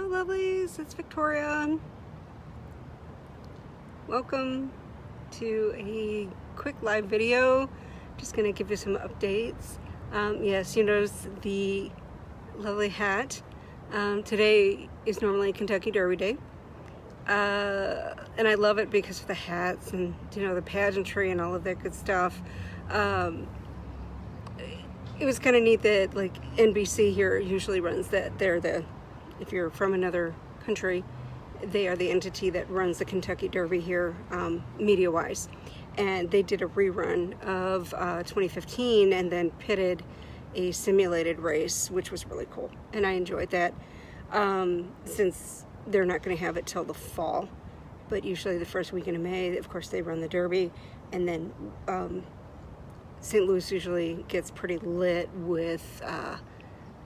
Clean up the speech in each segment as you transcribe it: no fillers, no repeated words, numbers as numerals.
Hello lovelies, it's Victoria. Welcome to a quick live video. Just gonna give you some updates. Yes, you notice the lovely hat. Today is normally Kentucky Derby Day. And I love it because of the hats and, you know, the pageantry and all of that good stuff. It was kind of neat that, like, NBC here usually runs that. If you're from another country, they are the entity that runs the Kentucky Derby here, media-wise. And they did a rerun of 2015 and then pitted a simulated race, which was really cool. And I enjoyed that, since they're not going to have it till the fall. But usually the first weekend of May, of course, they run the Derby. And then St. Louis usually gets pretty lit with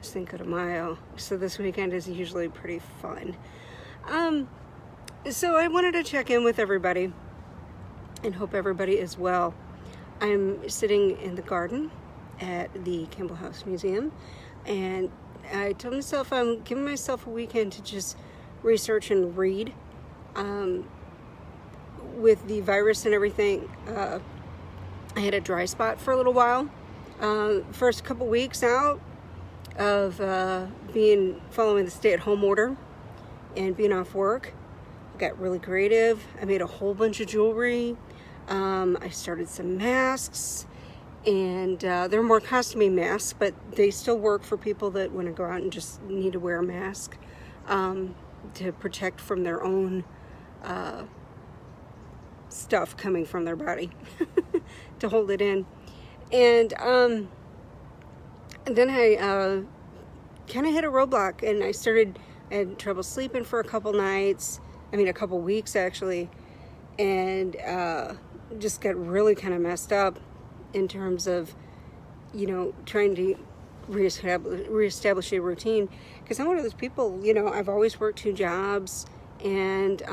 Cinco de Mayo. So this weekend is usually pretty fun. So I wanted to check in with everybody and hope everybody is well. I'm sitting in the garden at the Campbell House Museum, and I told myself I'm giving myself a weekend to just research and read. With the virus and everything, I had a dry spot for a little while. First couple weeks out of following the stay-at-home order and being off work, I got really creative. I made a whole bunch of jewelry. I started some masks, and they're more costumey masks, but they still work for people that want to go out and just need to wear a mask to protect from their own stuff coming from their body to hold it in. And then I kind of hit a roadblock, and I had trouble sleeping for a couple weeks actually, and just got really kind of messed up in terms of, you know, trying to reestablish a routine, because I'm one of those people, you know, I've always worked 2 jobs, and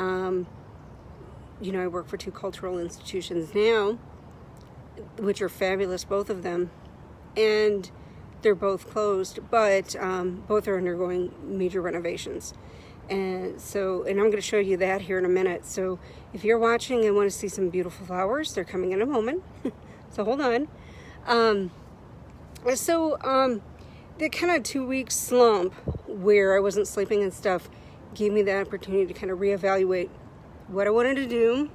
you know, I work for 2 cultural institutions now, which are fabulous, both of them, and they're both closed, but both are undergoing major renovations. And I'm going to show you that here in a minute. So if you're watching and want to see some beautiful flowers, they're coming in a moment. So hold on. The kind of 2-week slump where I wasn't sleeping and stuff gave me the opportunity to kind of reevaluate what I wanted to do.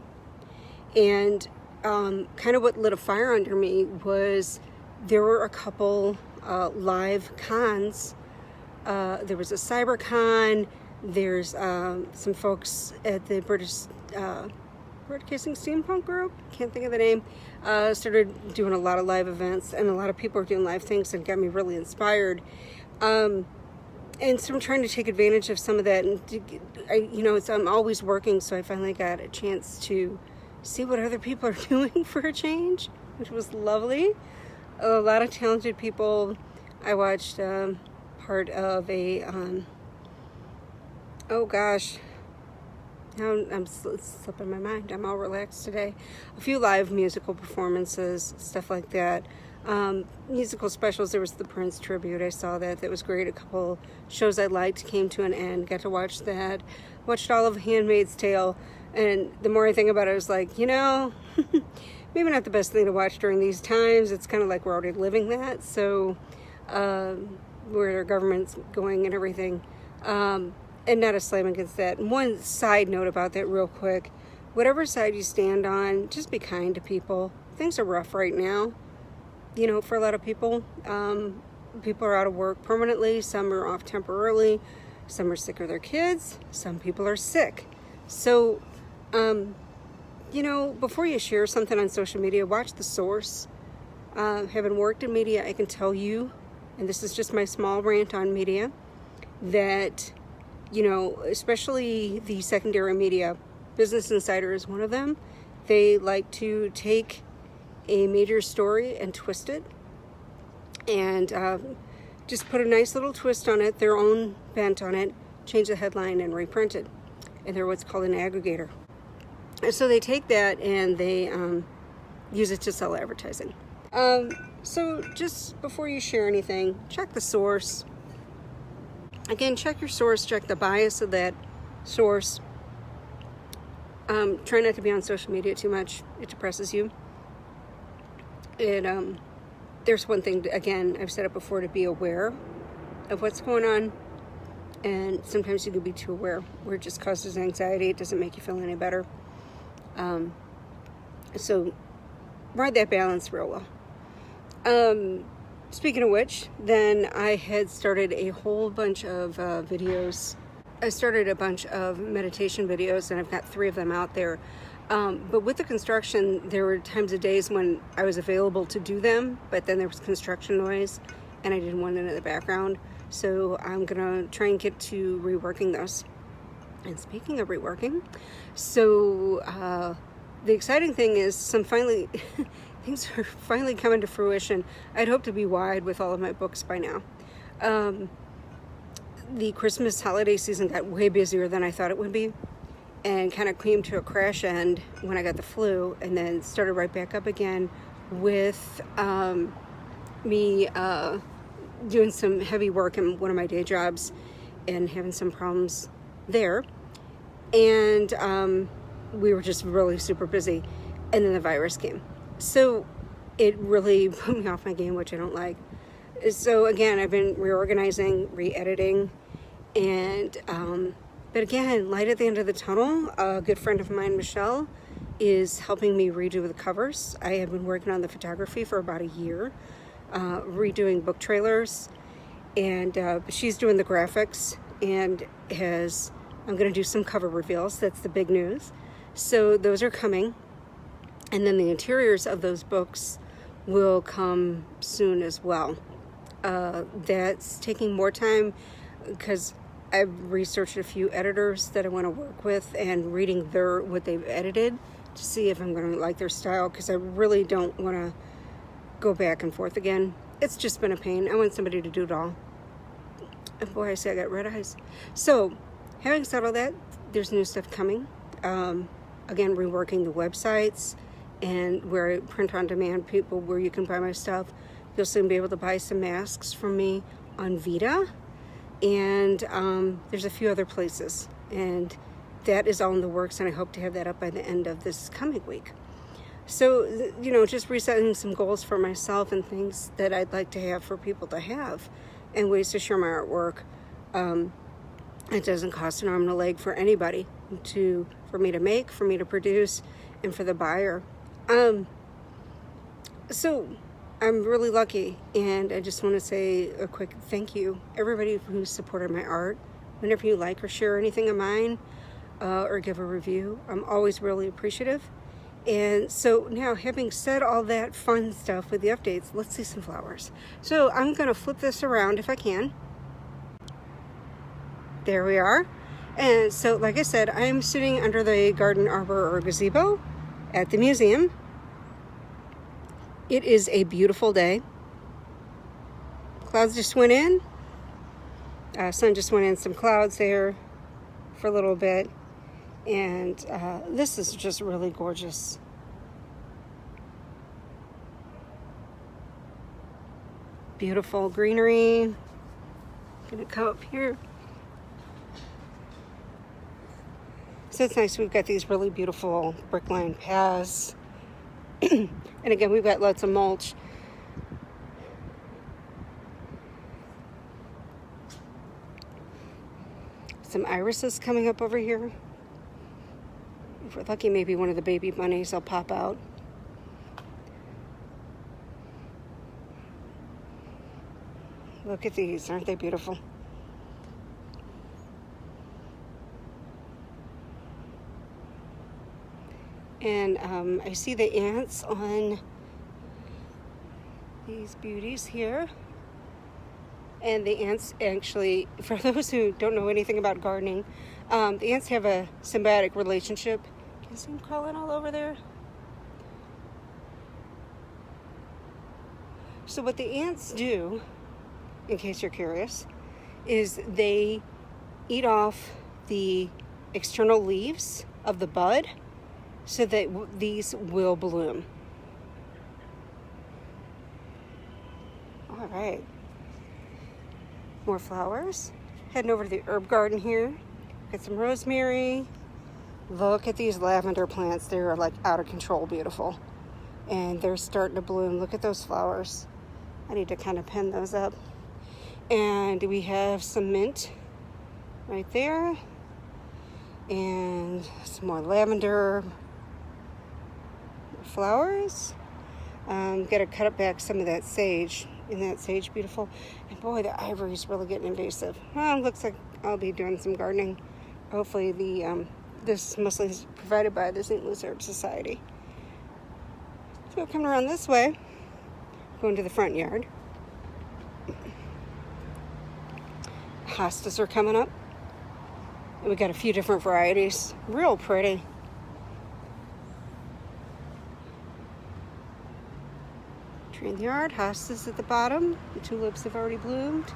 And kind of what lit a fire under me was there were a couple live cons. There was a CyberCon. There's some folks at the British Broadcasting Steampunk Group, can't think of the name, started doing a lot of live events, and a lot of people are doing live things, and got me really inspired. And so I'm trying to take advantage of some of that, and I'm always working, so I finally got a chance to see what other people are doing for a change, which was lovely. A lot of talented people. I watched part of a oh gosh, now it's slipping my mind. I'm all relaxed today. A few live musical performances, stuff like that. Musical specials. There was the Prince tribute. I saw that. That was great. A couple shows I liked came to an end. Got to watch that. Watched all of Handmaid's Tale. And the more I think about it, I was like, you know, maybe not the best thing to watch during these times. It's kind of like we're already living that. So where our government's going and everything. And not a slam against that. And one side note about that real quick. Whatever side you stand on, just be kind to people. Things are rough right now. You know, for a lot of people. People are out of work permanently. Some are off temporarily. Some are sick of their kids. Some people are sick. So, you know, before you share something on social media, watch the source. Having worked in media, I can tell you, and this is just my small rant on media, that, you know, especially the secondary media, Business Insider is one of them. They like to take a major story and twist it, and just put a nice little twist on it, their own bent on it, change the headline and reprint it. And they're what's called an aggregator. And so they take that and they use it to sell advertising. So just before you share anything, check the source. Again, check your source, check the bias of that source. Try not to be on social media too much. It depresses you. There's one thing, again, I've said it before, to be aware of what's going on. And sometimes you can be too aware, where it just causes anxiety. It doesn't make you feel any better. So ride that balance real well. Speaking of which, then I had started a whole bunch of videos. I started a bunch of meditation videos, and I've got 3 of them out there. But with the construction, there were times of days when I was available to do them, but then there was construction noise, and I didn't want it in the background. So I'm going to try and get to reworking those. And speaking of reworking, so the exciting thing is things are finally coming to fruition. I'd hoped to be wide with all of my books by now. The Christmas holiday season got way busier than I thought it would be, and kind of came to a crash end when I got the flu, and then started right back up again with me doing some heavy work in one of my day jobs and having some problems there. And we were just really super busy, and then the virus came. So it really put me off my game, which I don't like. So again, I've been reorganizing, re-editing, and but again, light at the end of the tunnel. A good friend of mine, Michelle, is helping me redo the covers. I have been working on the photography for about a year, redoing book trailers, and she's doing the graphics, and I'm going to do some cover reveals. That's the big news. So those are coming. And then the interiors of those books will come soon as well. That's taking more time because I've researched a few editors that I want to work with and reading what they've edited to see if I'm going to like their style, because I really don't want to go back and forth again. It's just been a pain. I want somebody to do it all. And boy, I say I got red eyes. So having said all that, there's new stuff coming. Again, reworking the websites and where I print on demand people, where you can buy my stuff. You'll soon be able to buy some masks from me on Vita. And there's a few other places. And that is all in the works, and I hope to have that up by the end of this coming week. So, just resetting some goals for myself and things that I'd like to have for people to have, and ways to share my artwork. It doesn't cost an arm and a leg for anybody for me to make, for me to produce, and for the buyer. So I'm really lucky, and I just want to say a quick thank you, everybody who supported my art. Whenever you like or share anything of mine, or give a review, I'm always really appreciative. And so now, having said all that fun stuff with the updates, let's see some flowers. So I'm going to flip this around if I can. There we are. And so, like I said, I'm sitting under the garden arbor or gazebo at the museum. It is a beautiful day. Clouds just went in. Sun just went in, some clouds there for a little bit. And this is just really gorgeous. Beautiful greenery. I'm gonna come up here. So it's nice, we've got these really beautiful brick lined paths. And again, we've got lots of mulch. Some irises coming up over here. If we're lucky, maybe one of the baby bunnies will pop out. Look at these, aren't they beautiful? And I see the ants on these beauties here. And the ants actually, for those who don't know anything about gardening, the ants have a symbiotic relationship. Can you see them crawling all over there? So what the ants do, in case you're curious, is they eat off the external leaves of the bud so that these will bloom. All right. More flowers. Heading over to the herb garden here. Got some rosemary. Look at these lavender plants. They're like out of control beautiful. And they're starting to bloom. Look at those flowers. I need to kind of pin those up. And we have some mint right there. And some more lavender flowers. Got to cut up back some of that sage. Isn't that sage beautiful? And boy, the ivory is really getting invasive. Well, looks like I'll be doing some gardening. Hopefully this mostly is provided by the St. Louis Herb Society. So coming around this way, going to the front yard. Hostas are coming up. And we got a few different varieties. Real pretty. Tree in the yard, hostas at the bottom. The tulips have already bloomed.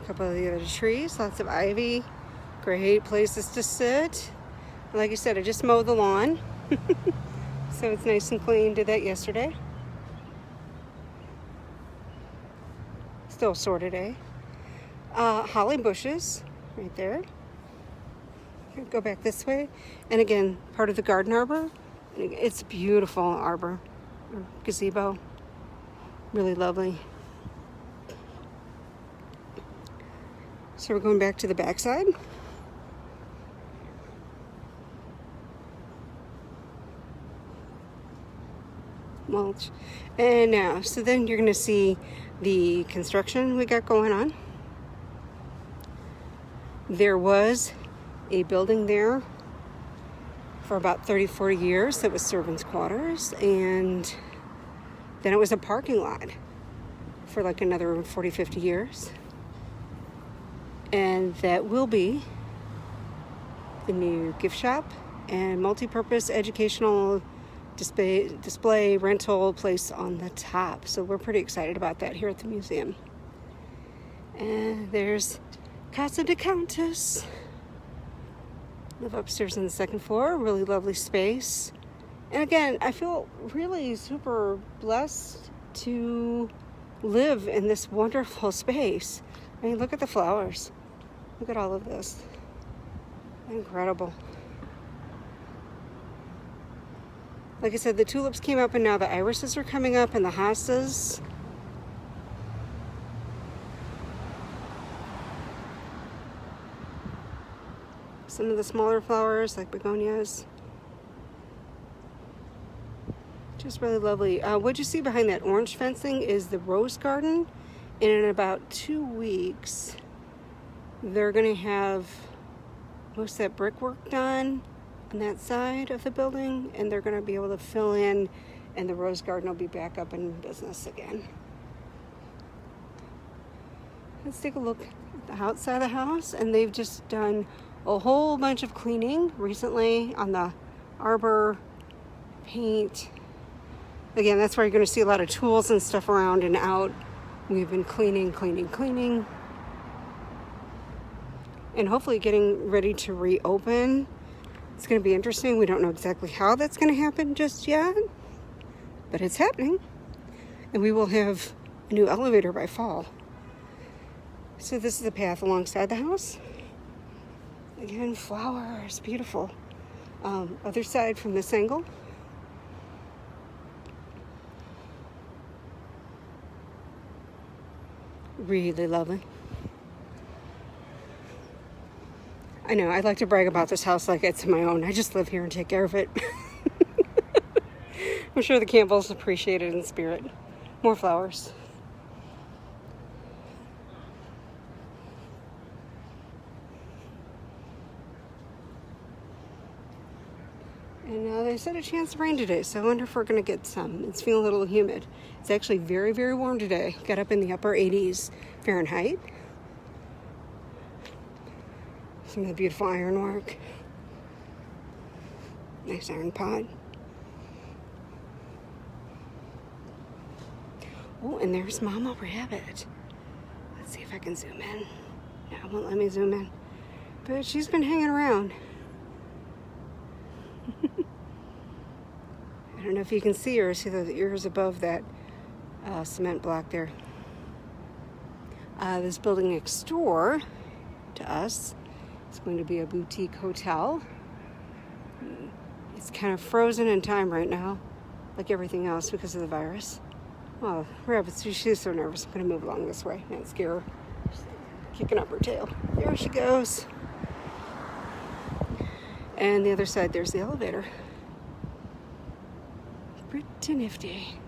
A couple of the other trees, lots of ivy. Great places to sit. Like I said, I just mowed the lawn. So it's nice and clean. Did that yesterday. Still sore today. Holly bushes right there. Go back this way. And again, part of the garden arbor. It's a beautiful arbor or gazebo. Really lovely. So we're going back to the backside. Mulch. And now, so then you're going to see the construction we got going on. There was a building there for about 30-40 years that was servants' quarters, and then it was a parking lot for like another 40-50 years. And that will be the new gift shop and multi-purpose educational display rental place on the top. So we're pretty excited about that here at the museum. And there's Casa de Countess. Live upstairs on the second floor. Really lovely space. And again, I feel really super blessed to live in this wonderful space. I mean, look at the flowers. Look at all of this. Incredible. Like I said, the tulips came up and now the irises are coming up and the hostas. Some of the smaller flowers like begonias. Just really lovely. What you see behind that orange fencing is the rose garden. And in about 2 weeks, they're going to have most of that brickwork done on that side of the building, and they're going to be able to fill in, and the rose garden will be back up in business again. Let's take a look at the outside of the house, and they've just done a whole bunch of cleaning recently on the arbor, paint. Again, that's where you're going to see a lot of tools and stuff around and out. We've been cleaning, and hopefully getting ready to reopen. It's going to be interesting. We don't know exactly how that's going to happen just yet, but it's happening. And we will have a new elevator by fall. So this is the path alongside the house. Again, flowers, beautiful. Other side from this angle. Really lovely. I know, I like to brag about this house like it's my own. I just live here and take care of it. I'm sure the Campbells appreciate it in spirit. More flowers. And they said a chance of rain today, so I wonder if we're going to get some. It's feeling a little humid. It's actually very, very warm today. Got up in the upper 80s Fahrenheit. Some of the beautiful ironwork. Nice iron pot. Oh, and there's Mama Rabbit. Let's see if I can zoom in. No, it won't let me zoom in. But she's been hanging around. I don't know if you can see her. See those ears above that cement block there. This building next door to us is going to be a boutique hotel. It's kind of frozen in time right now, like everything else because of the virus. Oh, Rabbit, she's so nervous. I'm going to move along this way and scare her. She's kicking up her tail. There she goes. And the other side, there's the elevator. Pretty nifty.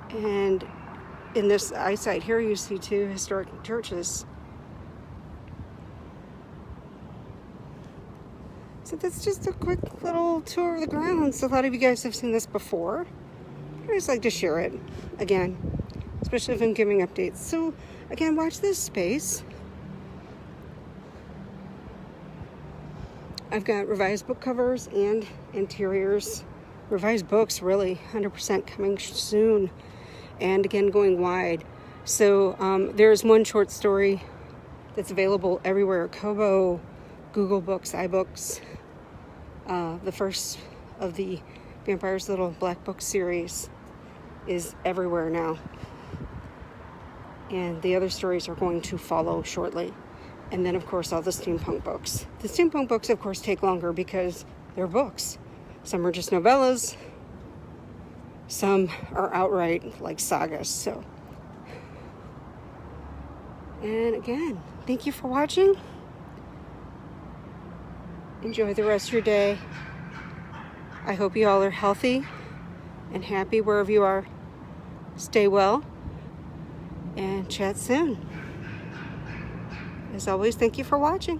And in this eyesight here, you see two historic churches. So that's just a quick little tour of the grounds. A lot of you guys have seen this before. I just like to share it again, especially if I'm giving updates. So again, watch this space. I've got revised book covers and interiors. Revised books, really, 100% coming soon. And again, going wide. So there's one short story that's available everywhere. Kobo, Google Books, iBooks. The first of the Vampire's Little Black Book series is everywhere now. And the other stories are going to follow shortly. And then, of course, all the steampunk books. The steampunk books, of course, take longer because they're books. Some are just novellas. Some are outright like sagas. So, and again, thank you for watching. Enjoy the rest of your day. I hope you all are healthy and happy wherever you are. Stay well and chat soon. As always, thank you for watching.